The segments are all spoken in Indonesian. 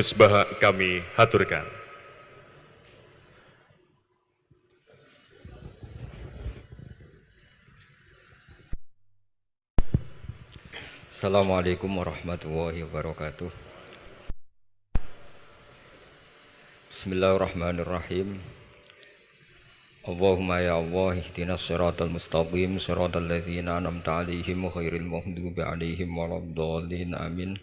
Musbah kami haturkan. Assalamualaikum warahmatullahi wabarakatuh. Bismillahirrahmanirrahim. Allahumma ya Allah ihdinas siratal mustaqim siratal ladzina an'amta 'alaihim ghairil maghdubi 'alaihim waladdallin amin.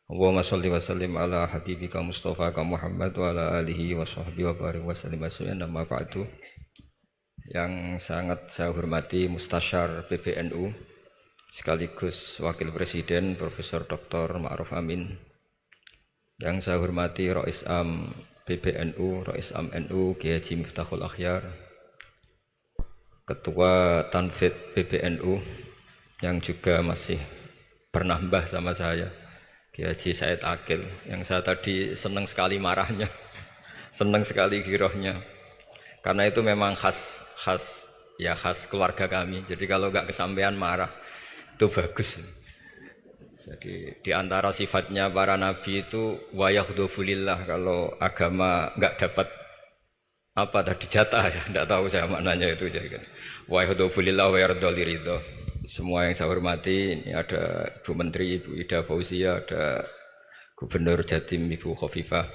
Allahumma shalli wa sallim ala habibika Mustafa Muhammad wa ala alihi wa sahbihi wa barik wa sallim asyian amma ba'du. Yang sangat saya hormati Mustasyar PBNU sekaligus Wakil Presiden Profesor Dr. Ma'ruf Amin. Yang saya hormati Rais Am PBNU, Rais Am NU Kiai Haji Miftahul Akhyar, Ketua Tanfid PBNU yang juga masih bernambah sama saya, Kiai Haji Said Akil, yang saya tadi senang sekali marahnya, senang sekali girohnya, karena itu memang khas keluarga kami. Jadi kalau nggak kesampaian marah itu bagus. Jadi di antara sifatnya para nabi itu wayakhdhufulillah, kalau agama nggak dapat apa tadi jatah ya, nggak tahu saya maknanya itu jadi kan. Wayakhdhufulillah wa yardoliridho. Semua yang saya hormati, ini ada Ibu Menteri, Ibu Ida Fauzia, ada Gubernur Jatim Ibu Khofifah.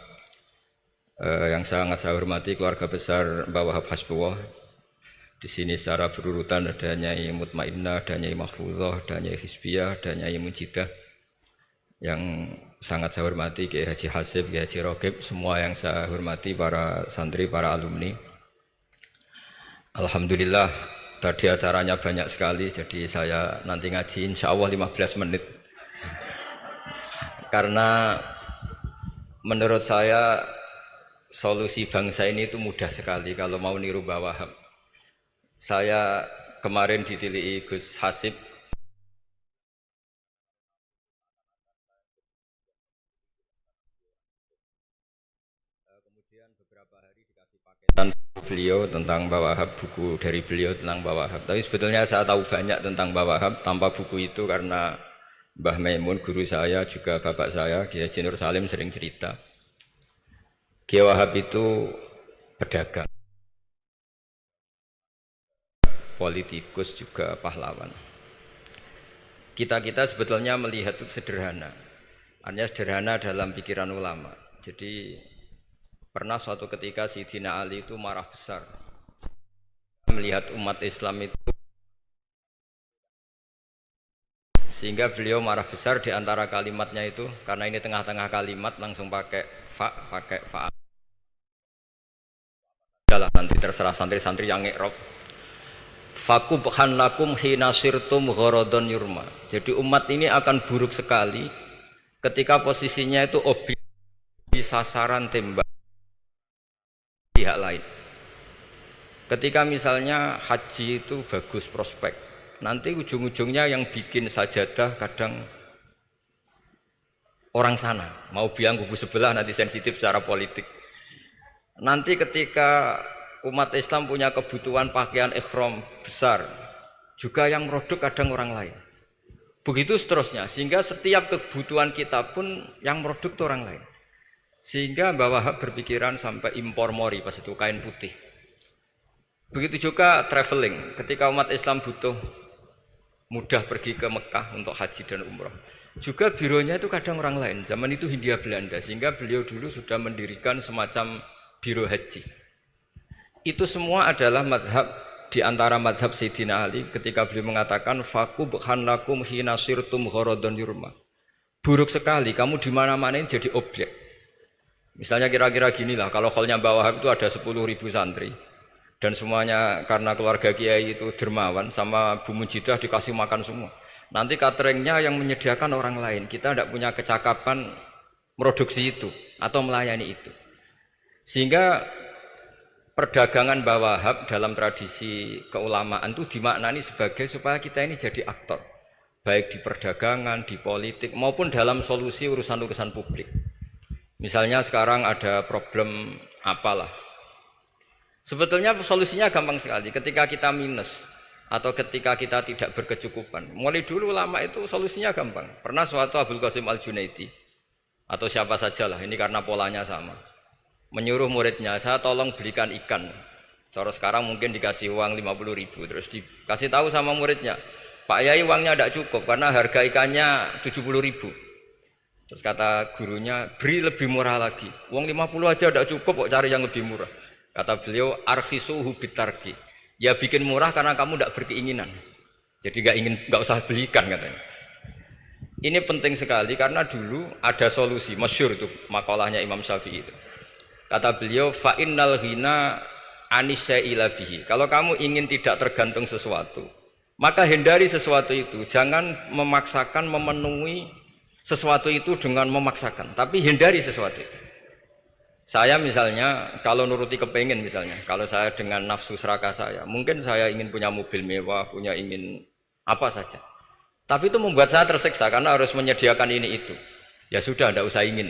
Yang sangat saya hormati keluarga besar Mbah Wahab Hasbullah. Di sini secara berurutan ada Nyai Mutmainnah, ada Nyai Mahfuzah, ada Nyai Hizbiyah, ada Nyai Mujidah. Yang sangat saya hormati Kiai Haji Hasib, Kiai Haji Rogib, semua yang saya hormati para santri, para alumni. Alhamdulillah tadi acaranya banyak sekali, jadi saya nanti ngaji insya Allah 15 menit. Karena menurut saya solusi bangsa ini itu mudah sekali kalau mau niru Mbah Wahab. Saya kemarin ditilii Gus Hasib, kemudian beberapa hari dikasih paketan beliau tentang Mbah Wahab, buku dari beliau tentang Mbah Wahab. Tapi sebetulnya saya tahu banyak tentang Mbah Wahab tanpa buku itu, karena Mbah Maimun guru saya juga bapak saya Kiai Haji Nur Salim sering cerita. Kiai Wahab itu pedagang, politikus, juga pahlawan. Kita sebetulnya melihat itu sederhana, artinya sederhana dalam pikiran ulama. Jadi pernah suatu ketika Sayyidina Ali itu marah besar melihat umat Islam itu, sehingga beliau marah besar. Di antara kalimatnya itu, karena ini tengah-tengah kalimat langsung pakai fa. Udahlah, nanti terserah santri-santri yang ngi'rab. Fakubhan lakum hina sirtum gharadun yurma. Jadi umat ini akan buruk sekali ketika posisinya itu objek di sasaran tembak pihak lain. Ketika misalnya haji itu bagus prospek, nanti ujung-ujungnya yang bikin sajadah kadang orang sana, mau bilang kubu sebelah, nanti sensitif secara politik. Nanti ketika umat Islam punya kebutuhan pakaian ihram besar, juga yang produk kadang orang lain. Begitu seterusnya, sehingga setiap kebutuhan kita pun yang produk itu orang lain. Sehingga Mbah Wahab berpikiran sampai impor mori, pas itu kain putih. Begitu juga traveling, ketika umat Islam butuh mudah pergi ke Mekah untuk haji dan umrah, juga bironya itu kadang orang lain. Zaman itu Hindia Belanda, sehingga beliau dulu sudah mendirikan semacam biro haji. Itu semua adalah madhab, di antara madhab Sayyidina Ali ketika beliau mengatakan fakubhan lakum hina sirtum gharadun yurma. Buruk sekali kamu di mana-mana ini jadi objek. Misalnya kira-kira ginilah, kalau kholnya Mbah Wahab itu ada 10.000 santri dan semuanya karena keluarga kiai itu dermawan, sama Bu Mujidah dikasih makan semua. Nanti cateringnya yang menyediakan orang lain, kita tidak punya kecakapan produksi itu atau melayani itu. Sehingga perdagangan Mbah Wahab dalam tradisi keulamaan itu dimaknani sebagai supaya kita ini jadi aktor, baik di perdagangan, di politik, maupun dalam solusi urusan-urusan publik. Misalnya sekarang ada problem apalah, sebetulnya solusinya gampang sekali. Ketika kita minus atau ketika kita tidak berkecukupan, mulai dulu ulama itu solusinya gampang. Pernah suatu Abdul Qasim Al-Junaidi atau siapa sajalah, ini karena polanya sama. Menyuruh muridnya, saya tolong belikan ikan. Cara sekarang mungkin dikasih uang 50.000, terus dikasih tahu sama muridnya, Pak Yai uangnya tidak cukup karena harga ikannya 70.000. Terus kata gurunya, beri lebih murah lagi. Uang 50 aja tidak cukup, kok cari yang lebih murah. Kata beliau, arkhisu bitarki. Ya bikin murah karena kamu tidak berkeinginan. Jadi nggak usah belikan katanya. Ini penting sekali karena dulu ada solusi, masyhur itu makalahnya Imam Syafi'i itu. Kata beliau, fa innal ghina anisya'ila bihi. Kalau kamu ingin tidak tergantung sesuatu, maka hindari sesuatu itu. Jangan memaksakan memenuhi sesuatu itu dengan memaksakan, tapi hindari sesuatu itu. Saya misalnya kalau nuruti kepengen misalnya, kalau saya dengan nafsu serakah saya, mungkin saya ingin punya mobil mewah, ingin apa saja. Tapi itu membuat saya tersiksa karena harus menyediakan ini itu. Ya sudah, tidak usah ingin.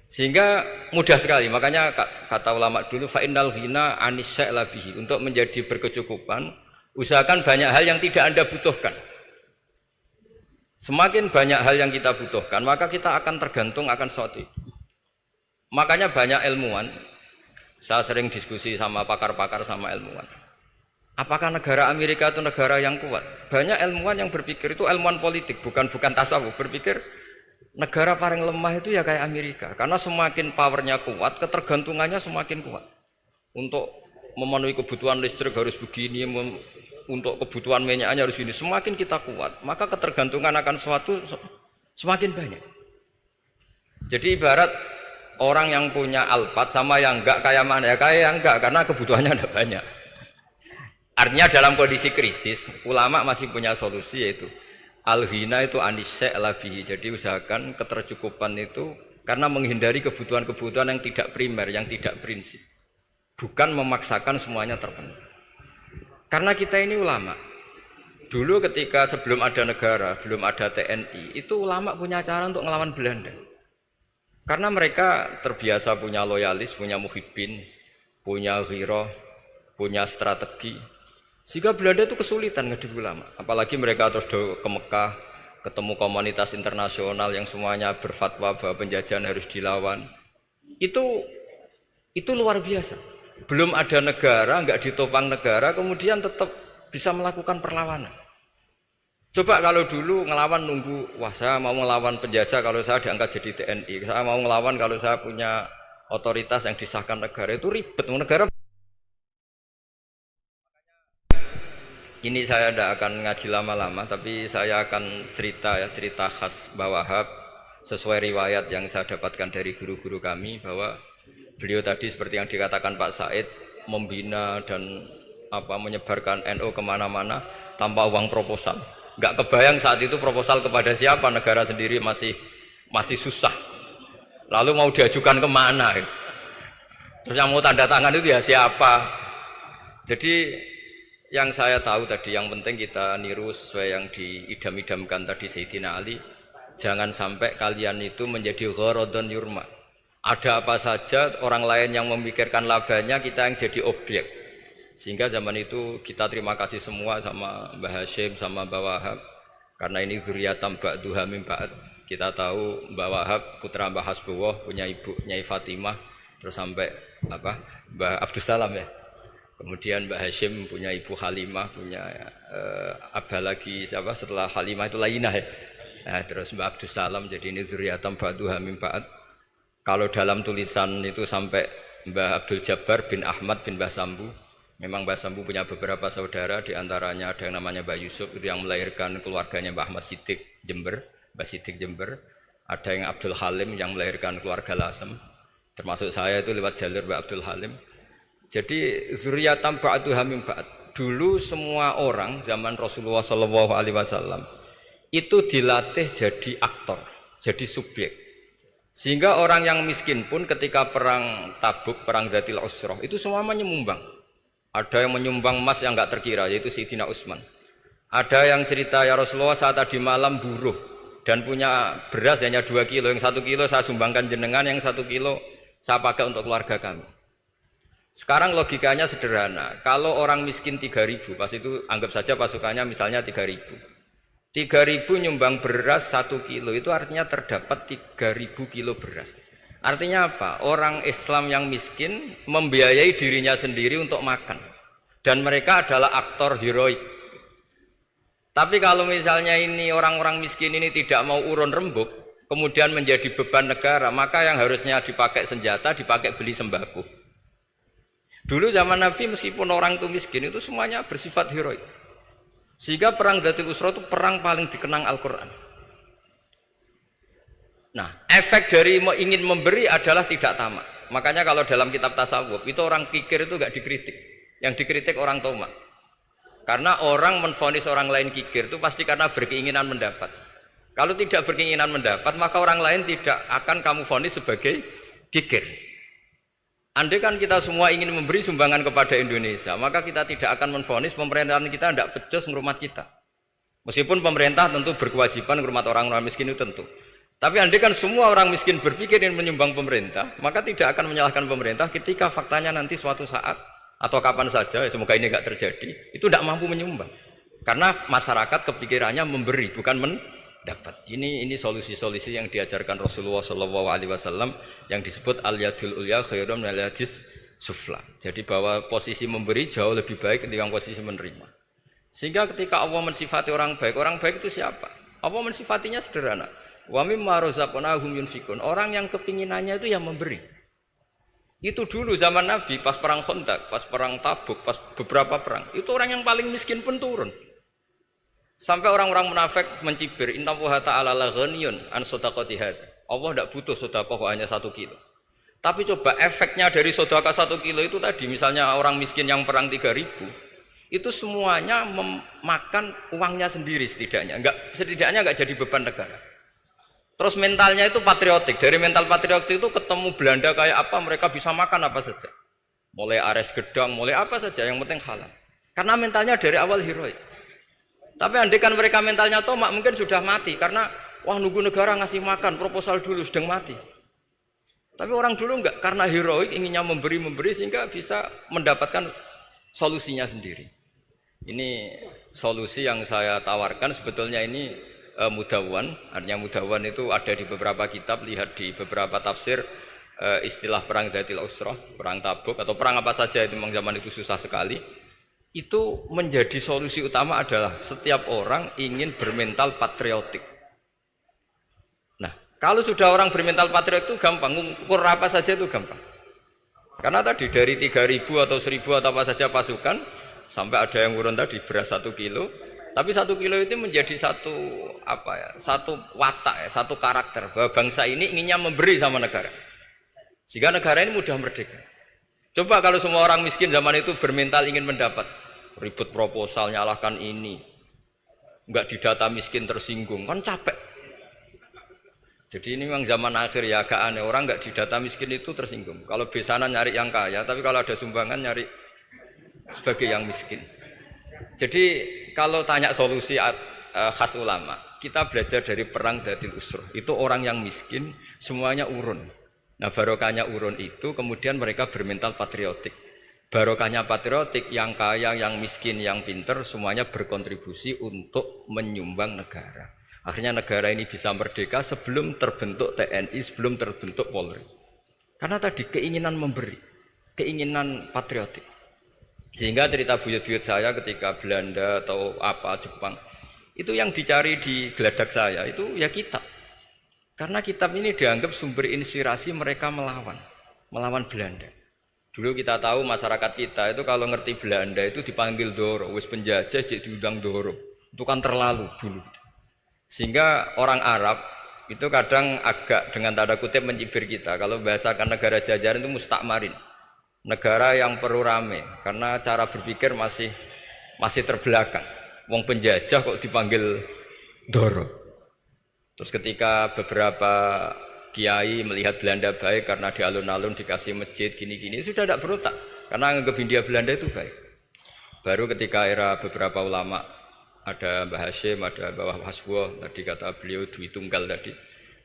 Sehingga mudah sekali, makanya kata ulama dulu fa innal ghina anisya'la bihi, untuk menjadi berkecukupan usahakan banyak hal yang tidak Anda butuhkan. Semakin banyak hal yang kita butuhkan, maka kita akan tergantung akan sesuatu. Makanya banyak ilmuwan, saya sering diskusi sama pakar-pakar sama ilmuwan. Apakah negara Amerika itu negara yang kuat? Banyak ilmuwan yang berpikir itu ilmuwan politik, bukan tasawuf, berpikir negara paling lemah itu ya kayak Amerika, karena semakin powernya kuat, ketergantungannya semakin kuat. Untuk memenuhi kebutuhan listrik harus begini, untuk kebutuhan minyaknya harus begini. Semakin kita kuat, maka ketergantungan akan sesuatu semakin banyak. Jadi ibarat orang yang punya Alphard sama yang enggak, kayak mana ya? Kayak yang enggak, karena kebutuhannya ada banyak. Artinya dalam kondisi krisis, ulama masih punya solusi, yaitu al-ghina itu anisya'la bihi. Jadi usahakan ketercukupan itu karena menghindari kebutuhan-kebutuhan yang tidak primer, yang tidak prinsip. Bukan memaksakan semuanya terpenuhi. Karena kita ini ulama. Dulu ketika sebelum ada negara, belum ada TNI, itu ulama punya cara untuk ngelawan Belanda. Karena mereka terbiasa punya loyalis, punya muhibbin, punya ghirah, punya strategi. Sehingga Belanda itu kesulitan ngadep ulama. Apalagi mereka terus ke Mekah, ketemu komunitas internasional yang semuanya berfatwa bahwa penjajahan harus dilawan. Itu luar biasa. Belum ada negara, enggak ditopang negara, kemudian tetap bisa melakukan perlawanan. Coba kalau dulu ngelawan nunggu, wah saya mau ngelawan penjajah kalau saya diangkat jadi TNI, saya mau ngelawan kalau saya punya otoritas yang disahkan negara, itu ribet. Negara ini saya tidak akan ngaji lama-lama, tapi saya akan cerita khas Mbah Wahab sesuai riwayat yang saya dapatkan dari guru-guru kami, bahwa beliau tadi seperti yang dikatakan Pak Said, membina dan menyebarkan NU kemana-mana tanpa uang proposal. Nggak kebayang saat itu proposal kepada siapa, negara sendiri masih susah. Lalu mau diajukan kemana? Terus yang mau tanda tangan itu ya siapa? Jadi yang saya tahu tadi, yang penting kita niru sesuai yang diidam-idamkan tadi Sayyidina Ali. Jangan sampai kalian itu menjadi gharadun yurma. Ada apa saja orang lain yang memikirkan labanya, kita yang jadi objek. Sehingga zaman itu kita terima kasih semua sama Mbah Hashim, sama Mbah Wahab. Karena ini zuriyatam ba'duha min ba'd. Kita tahu Mbah Wahab putra Mbah Hasbullah, punya ibu Nyai Fatimah, terus sampai Mbah Abdus Salam ya. Kemudian Mbah Hashim punya ibu Halimah, punya abah lagi siapa setelah Halimah itu Lainah ya. Nah, terus Mbah Abdus Salam, jadi ini zuriyatam ba'duha min ba'd. Kalau dalam tulisan itu sampai Mbah Abdul Jabbar bin Ahmad bin Mbah Sambu. Memang Mbah Sambu punya beberapa saudara, diantaranya ada yang namanya Mbah Yusuf, itu yang melahirkan keluarganya Mbah Ahmad Siddiq Jember, Mbah Siddiq Jember. Ada yang Abdul Halim yang melahirkan keluarga Lasem, termasuk saya itu lewat jalur Mbah Abdul Halim. Jadi zuriyatam ba'duha min ba'd. Dulu semua orang zaman Rasulullah SAW itu dilatih jadi aktor, jadi subjek. Sehingga orang yang miskin pun ketika perang Tabuk, perang Dzatil Usrah, itu semua menyumbang. Ada yang menyumbang emas yang enggak terkira, yaitu Sayyidina Utsman. Ada yang cerita, ya Rasulullah saat tadi malam buruh dan punya beras hanya 2 kilo, yang 1 kilo saya sumbangkan jenengan, yang 1 kilo saya pakai untuk keluarga kami. Sekarang logikanya sederhana, kalau orang miskin 3.000, pas itu anggap saja pasukannya misalnya 3.000. 3.000 nyumbang beras 1 kilo itu artinya terdapat 3.000 kilo beras. Artinya apa? Orang Islam yang miskin membiayai dirinya sendiri untuk makan. Dan mereka adalah aktor heroik. Tapi kalau misalnya ini orang-orang miskin ini tidak mau urun rembuk, kemudian menjadi beban negara, maka yang harusnya dipakai senjata, dipakai beli sembako. Dulu zaman Nabi meskipun orang itu miskin itu semuanya bersifat heroik. Sehingga perang Dzatul Usra itu perang paling dikenang Al-Quran. Nah, efek dari ingin memberi adalah tidak tamak. Makanya kalau dalam kitab tasawuf itu orang kikir itu gak dikritik. Yang dikritik orang tomak. Karena orang menvonis orang lain kikir itu pasti karena berkeinginan mendapat. Kalau tidak berkeinginan mendapat, maka orang lain tidak akan kamu vonis sebagai kikir. Andai kan kita semua ingin memberi sumbangan kepada Indonesia, maka kita tidak akan menvonis pemerintahan kita tidak becus ngurmat kita. Meskipun pemerintah tentu berkewajiban ngurmat orang-orang miskin itu tentu. Tapi andai kan semua orang miskin berpikir ingin menyumbang pemerintah, maka tidak akan menyalahkan pemerintah ketika faktanya nanti suatu saat atau kapan saja, semoga ini tidak terjadi, itu tidak mampu menyumbang. Karena masyarakat kepikirannya memberi, bukan mendapat. Ini solusi-solusi yang diajarkan Rasulullah SAW yang disebut al-yadul ulya khairum minal yadis sufla. Jadi bahwa posisi memberi jauh lebih baik ketimbang posisi menerima. Sehingga ketika Allah mensifati orang baik itu siapa? Allah mensifatinya sederhana. Wa mimma razaqnahum yunfikun. Orang yang kepinginannya itu yang memberi. Itu dulu zaman Nabi pas perang Khandaq, pas perang Tabuk, pas beberapa perang. Itu orang yang paling miskin pun turun. Sampai orang-orang munafik mencibir, innallaha ta'ala la ghaniyun an shadaqati hadza. Allah tidak butuh sedekah hanya 1 kilo. Tapi coba efeknya dari sedekah 1 kilo itu tadi, misalnya orang miskin yang perang 3.000, itu semuanya memakan uangnya sendiri setidaknya enggak jadi beban negara. Terus mentalnya itu patriotik. Dari mental patriotik itu ketemu Belanda kayak apa, mereka bisa makan apa saja. Mulai ares gedang, mulai apa saja, yang penting halal. Karena mentalnya dari awal heroik. Tapi andikan mereka mentalnya tomak mungkin sudah mati karena wah nunggu negara ngasih makan, proposal dulu sedang mati. Tapi orang dulu enggak, karena heroik inginnya memberi sehingga bisa mendapatkan solusinya sendiri. Ini solusi yang saya tawarkan sebetulnya ini mudawwan. Artinya mudawwan itu ada di beberapa kitab, lihat di beberapa tafsir istilah perang Dzatul Usra, perang Tabuk atau perang apa saja itu memang zaman itu susah sekali. Itu menjadi solusi utama adalah setiap orang ingin bermental patriotik. Nah, kalau sudah orang bermental patriotik itu gampang, ukur apa saja itu gampang. Karena tadi dari 3.000 atau 1.000 atau apa saja pasukan sampai ada yang urun tadi beras 1 kilo. Tapi 1 kilo itu menjadi satu watak, satu karakter bahwa bangsa ini inginnya memberi sama negara. Sehingga negara ini mudah merdeka. Coba kalau semua orang miskin zaman itu bermental ingin mendapat, ribut proposal, nyalahkan ini, enggak didata miskin tersinggung, kan capek. Jadi ini memang zaman akhir ya agak aneh, orang enggak didata miskin itu tersinggung. Kalau besanan nyari yang kaya, tapi kalau ada sumbangan nyari sebagai yang miskin. Jadi kalau tanya solusi khas ulama, kita belajar dari perang Dzatul Usra. Itu orang yang miskin semuanya urun. Nah barokahnya urun itu kemudian mereka bermental patriotik. Barokahnya patriotik, yang kaya, yang miskin, yang pinter semuanya berkontribusi untuk menyumbang negara. Akhirnya negara ini bisa merdeka sebelum terbentuk TNI, sebelum terbentuk Polri. Karena tadi keinginan memberi, keinginan patriotik. Sehingga cerita buyut-buyut saya ketika Belanda atau apa Jepang itu yang dicari di geladak saya itu ya kitab. Karena kitab ini dianggap sumber inspirasi mereka melawan Belanda. Dulu kita tahu masyarakat kita itu kalau ngerti Belanda itu dipanggil Doro, wis penjajah jadi diundang Doro. Itu kan terlalu dulu. Sehingga orang Arab itu kadang agak dengan tanda kutip mencibir kita kalau bahasakan negara jajahan itu mustakmarin. Negara yang perlu rame karena cara berpikir masih terbelakang. Wong penjajah kok dipanggil Doro. Terus ketika beberapa kiai melihat Belanda baik karena di alun-alun dikasih masjid gini-gini sudah tidak berotak karena anggap Hindia Belanda itu baik. Baru ketika era beberapa ulama ada Mbah Hashim, ada Mbah Hasbuh, tadi kata beliau Dwi Tunggal tadi.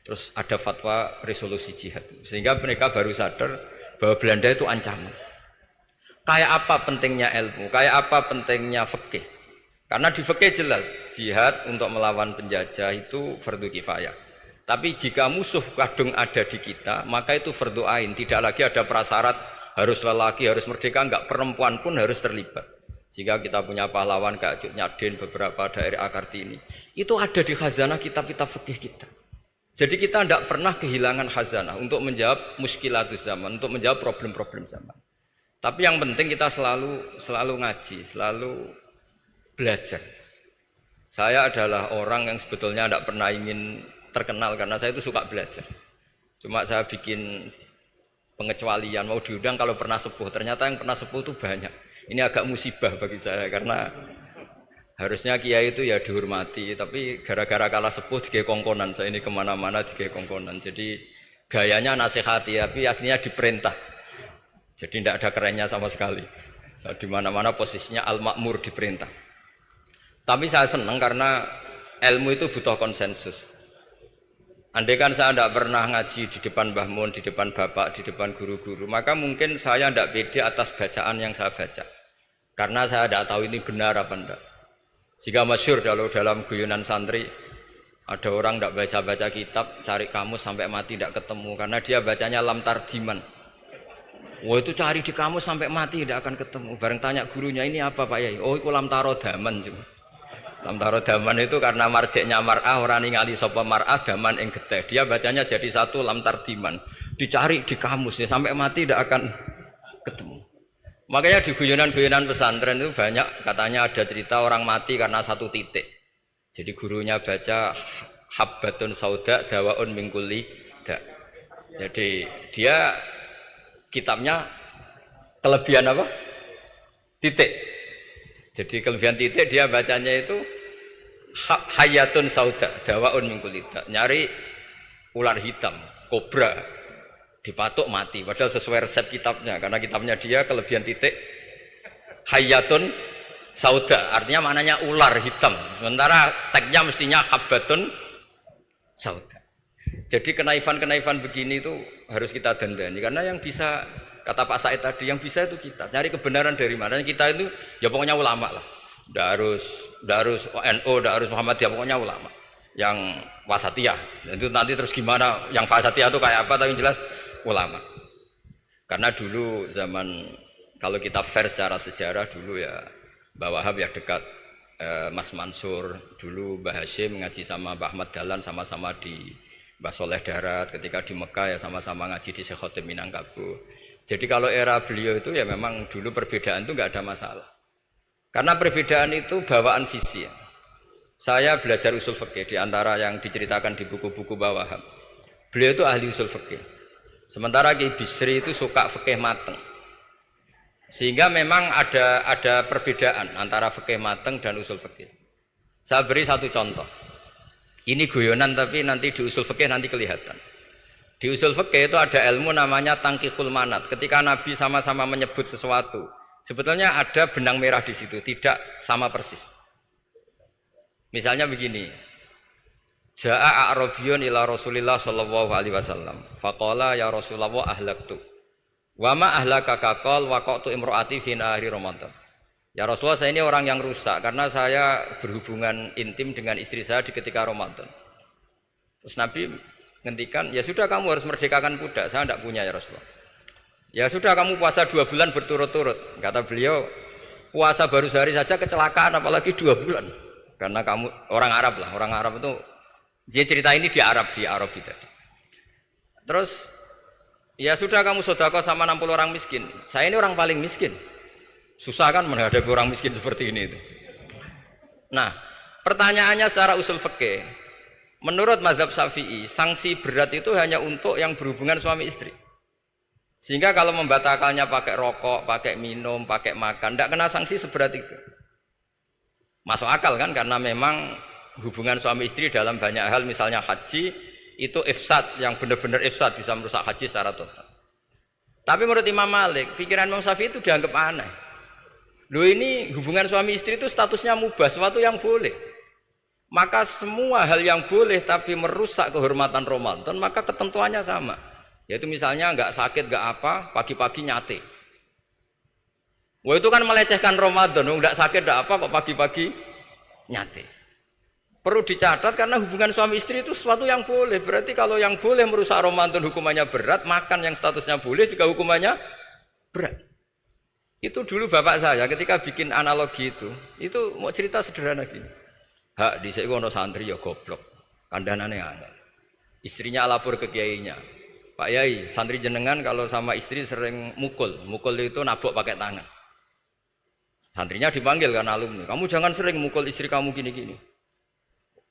Terus ada fatwa resolusi jihad. Sehingga mereka baru sadar bahwa Belanda itu ancaman. Kayak apa pentingnya ilmu, kayak apa pentingnya fikih. Karena di fikih jelas jihad untuk melawan penjajah itu fardu kifayah. Tapi jika musuh kadung ada di kita, maka itu fardu ain. Tidak lagi ada prasyarat harus lelaki, harus merdeka, enggak, perempuan pun harus terlibat. Jika kita punya pahlawan kayak Cut Nyadin, beberapa daerah Kartini, itu ada di khazanah kitab-kitab fikih kita. Jadi kita tidak pernah kehilangan khazanah untuk menjawab muskilatus zaman, untuk menjawab problem-problem zaman. Tapi yang penting kita selalu ngaji, selalu belajar. Saya adalah orang yang sebetulnya tidak pernah ingin terkenal karena saya itu suka belajar. Cuma saya bikin pengecualian, mau diundang kalau pernah sepuh. Ternyata yang pernah sepuh itu banyak. Ini agak musibah bagi saya karena harusnya kiai itu ya dihormati, tapi gara-gara kalah sepuh digawe kongkonan. Saya ini kemana-mana digawe kongkonan. Jadi gayanya nasihati, tapi aslinya diperintah. Jadi tidak ada kerennya sama sekali. Saya di mana-mana posisinya al-makmur, diperintah. Tapi saya senang karena ilmu itu butuh konsensus. Andai kan saya tidak pernah ngaji di depan Mbah Mun, di depan bapak, di depan guru-guru, maka mungkin saya tidak pede atas bacaan yang saya baca. Karena saya tidak tahu ini benar apa enggak. Jika masyhur dalam guyonan santri, ada orang tidak baca-baca kitab, cari kamus sampai mati tidak ketemu. Karena dia bacanya lam tardiman. Wah itu cari di kamus sampai mati tidak akan ketemu. Bareng tanya gurunya, ini apa Pak Yai? Oh itu lam tarodaman cuma. Lam tarodaman itu karena marjeknya mar'ah, orang ningali sapa mar'ah daman ing getih. Dia bacanya jadi satu lam tardiman. Dicari di kamus ya sampai mati tidak akan ketemu. Makanya di guyonan-guyonan pesantren itu banyak katanya ada cerita orang mati karena satu titik. Jadi gurunya baca habbatun sauda dawaun min kulli da. Jadi dia kitabnya kelebihan apa? Titik. Jadi kelebihan titik dia bacanya itu hayatun sauda dawaun min kulli da. Nyari ular hitam, kobra, dipatuk mati. Padahal sesuai resep kitabnya, karena kitabnya dia kelebihan titik hayatun sauda, artinya maknanya ular hitam. Sementara tagnya mestinya habbatun sauda. Jadi kenaifan-kenaifan begini itu harus kita dandani, karena yang bisa, kata Pak Said tadi, yang bisa itu kita. Cari kebenaran dari mana? Kita itu ya pokoknya ulama lah. Tidak harus NU, tidak harus Muhammadiyah, pokoknya ulama. Yang wasatiyah. Itu nanti terus gimana? Yang wasatiyah itu kayak apa? Tapi jelas ulama. Karena dulu zaman, kalau kita fair secara sejarah dulu ya Mbah Wahab ya dekat Mas Mansur, dulu Mbah Hashim ngaji sama Mbah Ahmad Dahlan, sama-sama di Mbah Soleh Darat, ketika di Mekah ya sama-sama ngaji di Syekh Khotim Minangkabau. Jadi kalau era beliau itu ya memang dulu perbedaan itu nggak ada masalah. Karena perbedaan itu bawaan visi ya. Saya belajar usul fikih di antara yang diceritakan di buku-buku Mbah Wahab. Beliau itu ahli usul fikih. Sementara Ki Bisri itu suka fikih mateng. Sehingga memang ada perbedaan antara fikih mateng dan usul fikih. Saya beri satu contoh. Ini guyonan tapi nanti di usul fikih nanti kelihatan. Di usul fikih itu ada ilmu namanya tangkihul manat. Ketika Nabi sama-sama menyebut sesuatu, sebetulnya ada benang merah di situ, tidak sama persis. Misalnya begini, Ja'a A'rabiyun ila Rasulillah sallallahu alaihi wasallam. Faqala ya Rasulullah ahlaktu. Wa ma ahlaka qal waqatu imraati fi nahari Ramadan. Ya Rasulullah, saya ini orang yang rusak karena saya berhubungan intim dengan istri saya di ketika Ramadan. Terus Nabi ngendikan, ya sudah kamu harus merdekakan budak, saya tidak punya ya Rasulullah. Ya sudah kamu puasa 2 bulan berturut-turut. Kata beliau, puasa baru sehari saja kecelakaan apalagi 2 bulan. Karena kamu orang Arab lah, orang Arab itu dia cerita ini di Arab tadi. Terus ya sudah kamu sedekah sama 60 orang miskin. Saya ini orang paling miskin. Susah kan menghadapi orang miskin seperti ini itu. Nah, pertanyaannya secara usul fikih, menurut mazhab Syafi'i, sanksi berat itu hanya untuk yang berhubungan suami istri. Sehingga kalau membatalkannya pakai rokok, pakai minum, pakai makan, tidak kena sanksi seberat itu. Masuk akal kan, karena memang hubungan suami istri dalam banyak hal, misalnya haji, itu ifsad, yang benar-benar ifsad, bisa merusak haji secara total. Tapi menurut Imam Malik, pikiran Imam Syafi'i itu dianggap aneh. Loh ini hubungan suami istri itu statusnya mubah, sesuatu yang boleh. Maka semua hal yang boleh tapi merusak kehormatan Ramadan, maka ketentuannya sama. Yaitu misalnya nggak sakit, nggak apa, pagi-pagi nyate. Wah itu kan melecehkan Ramadan, nggak sakit, nggak apa, kok pagi-pagi nyate. Perlu dicatat karena hubungan suami istri itu sesuatu yang boleh. Berarti kalau yang boleh merusak Ramadan hukumannya berat, makan yang statusnya boleh juga hukumannya berat. Itu dulu bapak saya ketika bikin analogi itu mau cerita sederhana gini. Hak di ono santri ya goblok, kandhanane angel. Istrinya lapor ke kiainya. Pak Yai, santri jenengan kalau sama istri sering mukul itu nabok pakai tangan. Santrinya dipanggil kan alumni, kamu jangan sering mukul istri kamu gini-gini.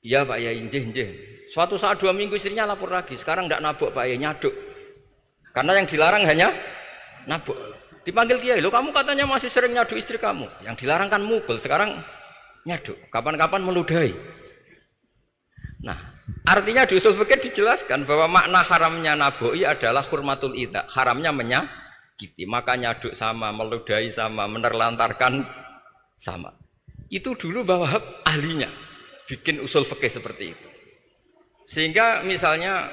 Iya Pak Yai, njeh. Suatu saat 2 minggu istrinya lapor lagi, sekarang tidak nabok Pak Yai, nyaduk. Karena yang dilarang hanya nabok. Dipanggil kiai, lo kamu katanya masih sering nyaduk istri kamu. Yang dilarang kan mukul, sekarang nyaduk. Kapan-kapan meludahi. Nah, artinya di usul fikih dijelaskan bahwa makna haramnya naboi adalah hurmatul idza, haramnya menyakiti. Maka nyaduk sama, meludahi sama, menerlantarkan sama. Itu dulu bahwa ahlinya bikin usul fikih seperti itu. Sehingga misalnya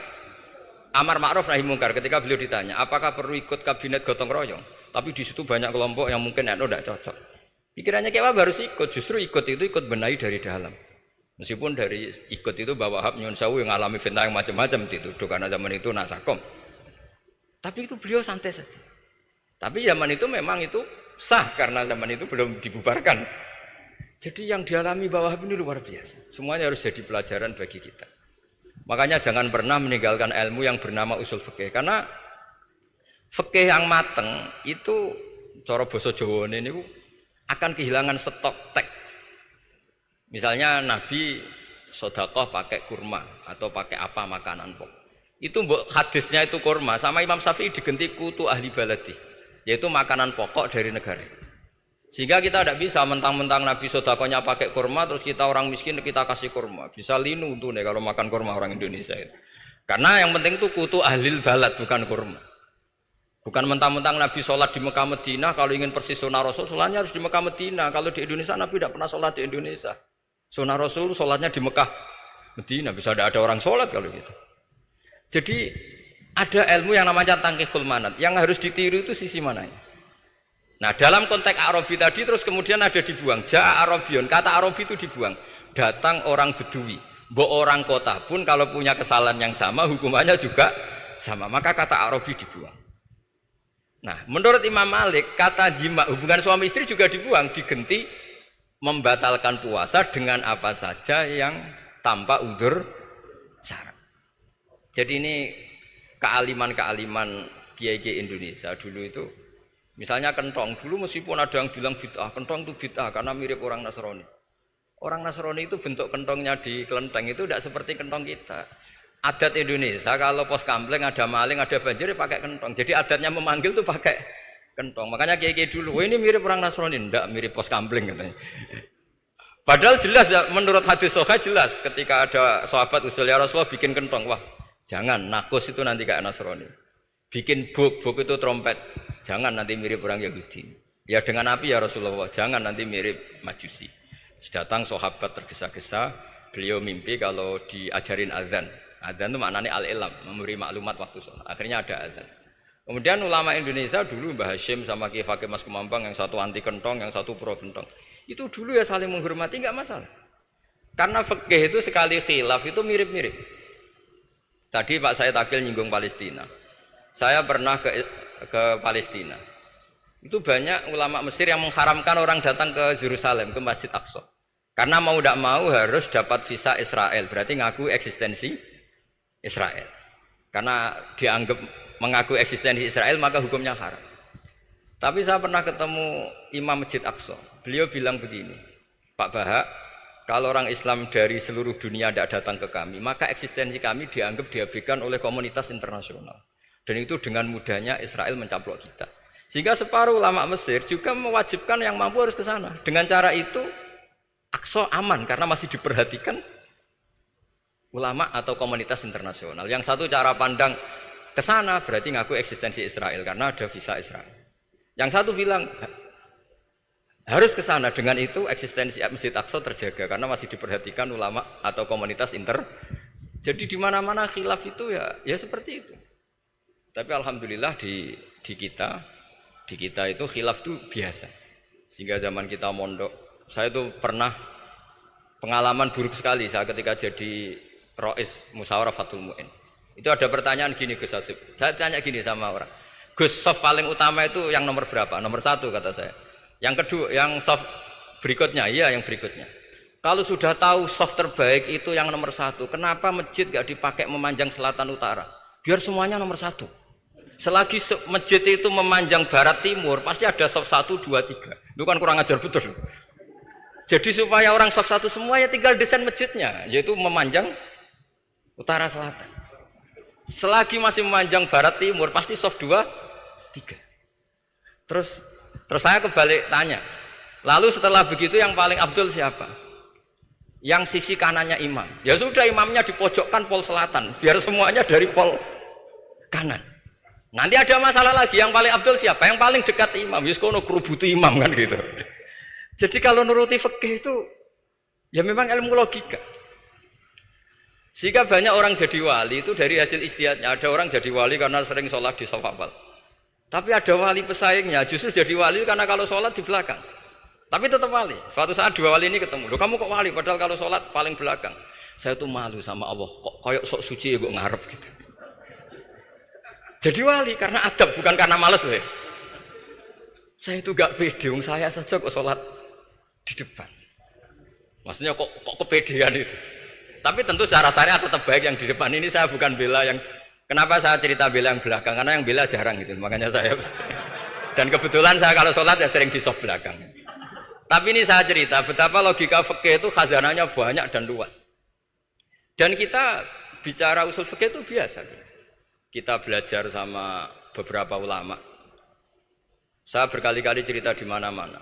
amar ma'ruf nahi mungkar ketika beliau ditanya, apakah perlu ikut kabinet gotong royong? Tapi di situ banyak kelompok yang mungkin NU tidak cocok. Pikirannya kayak harus ikut, justru ikut benahi dari dalam. Meskipun dari ikut itu bahwa Wahab nyun sewu yang alami fitnah yang macam-macam dituduh karena zaman itu nasakom. Tapi itu beliau santai saja. Tapi zaman itu memang itu sah karena zaman itu belum dibubarkan. Jadi yang dialami bawah ini luar biasa. Semuanya harus jadi pelajaran bagi kita. Makanya jangan pernah meninggalkan ilmu yang bernama usul fikih. Karena fikih yang mateng itu cara basa Jawa ini akan kehilangan stok teks. Misalnya Nabi sedekah pakai kurma atau pakai apa makanan pokok. Itu hadisnya itu kurma sama Imam Syafi'i diganti kutu ahli baladi, yaitu makanan pokok dari negara. Sehingga kita tidak bisa mentang-mentang Nabi sedekahnya pakai kurma terus kita orang miskin kita kasih kurma. Bisa linu tuh nih kalau makan kurma orang Indonesia itu. Karena yang penting itu kutu ahlil balad bukan kurma. Bukan mentang-mentang Nabi sholat di Mekah Medina kalau ingin persis sunnah Rasul sholatnya harus di Mekah Medina. Kalau di Indonesia Nabi tidak pernah sholat di Indonesia. Sunnah Rasul sholatnya di Mekah Medina. Bisa ada orang sholat kalau gitu. Jadi ada ilmu yang namanya tangkihul manat. Yang harus ditiru itu sisi mananya. Nah dalam konteks Arabi tadi terus kemudian ada dibuang. Ja'a Arabion, kata Arabi itu dibuang. Datang orang Bedui. Mbok orang kota pun kalau punya kesalahan yang sama hukumannya juga sama. Maka kata Arabi dibuang. Nah menurut Imam Malik kata jima hubungan suami istri juga dibuang. Digenti membatalkan puasa dengan apa saja yang tanpa udzur syarat. Jadi ini kealiman kiai-kiai Indonesia dulu itu. Misalnya kentong, dulu meskipun ada yang bilang bid'ah, kentong itu bid'ah karena mirip orang Nasrani. Orang Nasrani itu bentuk kentongnya di kelenteng itu tidak seperti kentong kita. Adat Indonesia kalau pos kampleng ada maling, ada banjir pakai kentong. Jadi adatnya memanggil tuh pakai kentong. Makanya kiai-kiai dulu, oh ini mirip orang Nasrani, enggak mirip pos kampleng katanya. Padahal jelas ya, menurut hadis sahih jelas ketika ada sahabat usul ya Rasulullah bikin kentong, wah jangan nakus itu nanti kayak Nasrani. Bikin buk itu trompet. Jangan nanti mirip orang Yahudi. Ya dengan api ya Rasulullah. Jangan nanti mirip Majusi. Datang sahabat tergesa-gesa. Beliau mimpi kalau diajarin azan. Azan itu maknanya al-ilam, memberi maklumat waktu sholat. Akhirnya ada azan. Kemudian ulama Indonesia dulu Mbah Hashim sama Kiai Fakih Mas Kumambang yang satu anti kentong, yang satu pro kentong. Itu dulu ya saling menghormati nggak masalah. Karena fikih itu sekali khilaf itu mirip-mirip. Tadi Pak saya Takil nyinggung Palestina. Saya pernah ke Palestina. Itu banyak ulama Mesir yang mengharamkan orang datang ke Yerusalem, ke Masjid Aqsa. Karena mau tidak mau harus dapat visa Israel, berarti ngaku eksistensi Israel. Karena dianggap mengaku eksistensi Israel maka hukumnya haram. Tapi saya pernah ketemu Imam Masjid Aqsa. Beliau bilang begini, Pak Bahak, kalau orang Islam dari seluruh dunia tidak datang ke kami, maka eksistensi kami dianggap diabaikan oleh komunitas internasional. Dan itu dengan mudahnya Israel mencaplok kita. Sehingga separuh ulama Mesir juga mewajibkan yang mampu harus ke sana. Dengan cara itu Aqsa aman karena masih diperhatikan ulama atau komunitas internasional. Yang satu cara pandang ke sana berarti ngaku eksistensi Israel karena ada visa Israel. Yang satu bilang harus ke sana, dengan itu eksistensi Masjid Aqsa terjaga karena masih diperhatikan ulama atau komunitas Jadi di mana-mana khilaf itu ya seperti itu. Tapi alhamdulillah di kita itu khilaf itu biasa. Sehingga zaman kita mondok, saya itu pernah pengalaman buruk sekali saya ketika jadi Rois Musyawarah Fathul Mu'in. Itu ada pertanyaan gini Gus Hasib. Saya tanya gini sama orang. Gus, soft paling utama itu yang nomor berapa? Nomor 1 kata saya. Yang kedua, yang soft berikutnya, iya yang berikutnya. Kalau sudah tahu soft terbaik itu yang nomor 1, kenapa masjid gak dipakai memanjang selatan utara? Biar semuanya nomor 1. Selagi masjid itu memanjang barat timur, pasti ada soft 1, 2, 3. Itu kan kurang ajar betul. Jadi supaya orang soft 1 semua ya tinggal desain masjidnya, yaitu memanjang utara selatan. Selagi masih memanjang barat timur, pasti soft 2, 3. Terus saya kebalik tanya. Lalu setelah begitu yang paling afdol siapa? Yang sisi kanannya imam. Ya sudah imamnya dipojokkan pol selatan, biar semuanya dari pol kanan. Nanti ada masalah lagi, yang paling afdol siapa? Yang paling dekat imam. Yus kono kerubutu imam kan gitu. Jadi kalau nuruti fikih itu ya memang ilmu logika. Sehingga banyak orang jadi wali itu dari hasil ijtihadnya. Ada orang jadi wali karena sering sholat di shaf awal. Tapi ada wali pesaingnya justru jadi wali karena kalau sholat di belakang. Tapi tetap wali. Suatu saat dua wali ini ketemu. Loh, kamu kok wali? Padahal kalau sholat paling belakang. Saya tuh malu sama Allah. Kok kayak sok suci ya gue ngarep gitu. Jadi wali karena adab bukan karena males loh. Saya itu gak pede. Saya saja kok sholat di depan. Maksudnya kok kepedean itu. Tapi tentu secara syariat tetap baik yang di depan ini. Saya bukan bela yang. Kenapa saya cerita bela yang belakang? Karena yang bela jarang gitu. Makanya saya. Dan kebetulan saya kalau sholat ya sering di soft belakang. Tapi ini saya cerita betapa logika fikih itu khazanahnya banyak dan luas. Dan kita bicara usul fikih itu biasa. Kita belajar sama beberapa ulama. Saya berkali-kali cerita di mana-mana.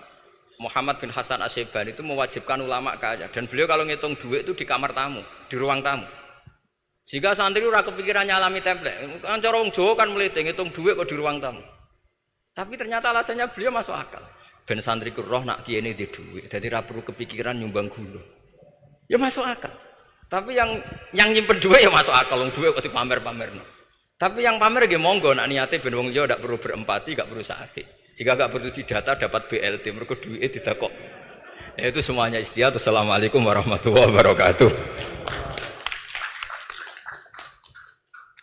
Muhammad bin Hasan Asy-Syaibani itu mewajibkan ulama kaya. Dan beliau kalau ngitung duit itu di kamar tamu, di ruang tamu. Sehingga santri ora kepikiran nyalami template. Kan cara wong Jawa kan meliting ngitung duit kok di ruang tamu. Tapi ternyata alasannya beliau masuk akal. Ben santri ku roh nak kiye di duit. Jadi ra perlu kepikiran nyumbang gula. Ya masuk akal. Tapi yang nyimpen duit ya masuk akal, wong duit kok dipamer-pamerno. Tapi yang pamer nggih monggo nak niate ben wong liya ndak perlu berempati, gak perlu sakit. Jika gak perlu didata dapat BLT mergo duit ditakok. Ya itu semuanya istihad. Wassalamualaikum warahmatullahi wabarakatuh.